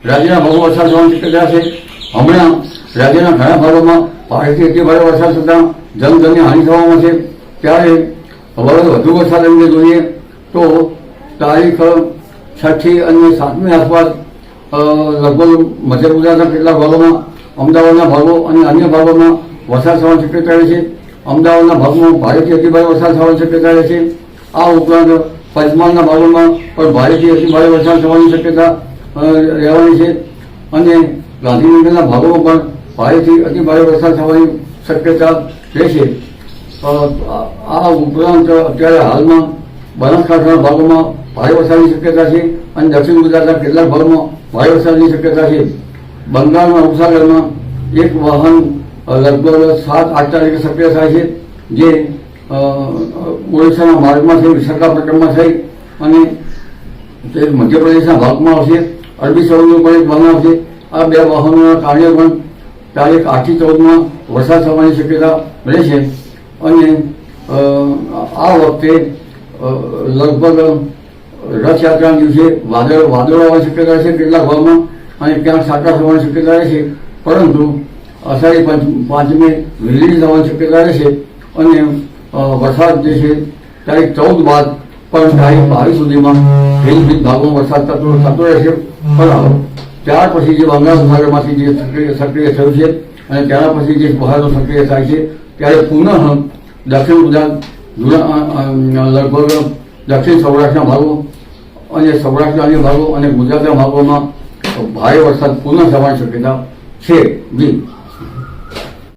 રાજ્યના ભાગોમાં વરસાદ થવાની શક્યતા છે. હમણાં રાજ્યના ઘણા ભાગોમાં ભારેથી અતિ ભારે વરસાદ થતાં જનધનની હાનિ થવામાં છે. ત્યારે વધુ વરસાદ અંગે જોઈએ તો તારીખ 6 થી અને 7મી આસપાસ લગભગ મધ્ય ગુજરાતના કેટલાક ભાગોમાં, અમદાવાદના ભાગો અને અન્ય ભાગોમાં વરસાદ થવાની શક્યતા રહે છે. અમદાવાદના ભાગમાં ભારેથી અતિ ભારે વરસાદ થવાની શક્યતા રહે છે. આ ઉપરાંત પંચમહાલના ભાગોમાં પણ ભારેથી અતિ ભારે વરસાદ થવાની શક્યતા રહેવાની છે. અને ગાંધીનગરના ભાગોમાં પણ ભારેથી અતિ ભારે વરસાદ થવાની શક્યતા રહેશે. આ ઉપરાંત અત્યારે હાલમાં બનાસકાંઠાના ભાગોમાં ભારે વરસાદની શક્યતા છે અને દક્ષિણ ગુજરાતના કેટલાક ભાગોમાં ભારે વરસાદની શક્યતા છે. બંગાળના ઉપસાગરમાં એક વાહન લગભગ 7-8 તારીખે સક્રિય થાય છે, જે ઓડિશાના માર્ગમાં થઈ, વિશાખાપટ્ટનમમાં થઈ અને તે મધ્યપ્રદેશના ભાગમાં આવશે. અરબી સમુદ્ર પર એક વાહન આવશે. આ બે વાહનોના કારણે પણ તારીખ 8 થી 14માં વરસાદ થવાની શક્યતા રહેશે. અને આ વખતે લગભગ રથયાત્રાના દિવસે વાદળો આવવાની શક્યતા છે કેટલાક ભાગમાં, અને ક્યાંક છાંટા થવાની શક્યતા રહેશે. પરંતુ અષાઢી પાંચમે વીજળી થવાની શક્યતા રહેશે. અને વરસાદ જે છે તારીખ 14 બાદ પણ તારીખ 22 સુધીમાં વિવિધ ભાગોમાં વરસાદ થતો રહેશે. પણ ત્યાર પછી જે બંગાળ ઉપસાગરમાંથી જે સક્રિય થયું છે અને ત્યાર પછી જે બહારનો સક્રિય થાય છે, ત્યારે પુનઃ દક્ષિણ ગુજરાત, લગભગ દક્ષિણ સૌરાષ્ટ્રના ભાગો અને સૌરાષ્ટ્રના અન્ય ભાગો અને ગુજરાતના ભાગોમાં ભારે વરસાદ પુનઃ થવાની શક્યતા છે. જી.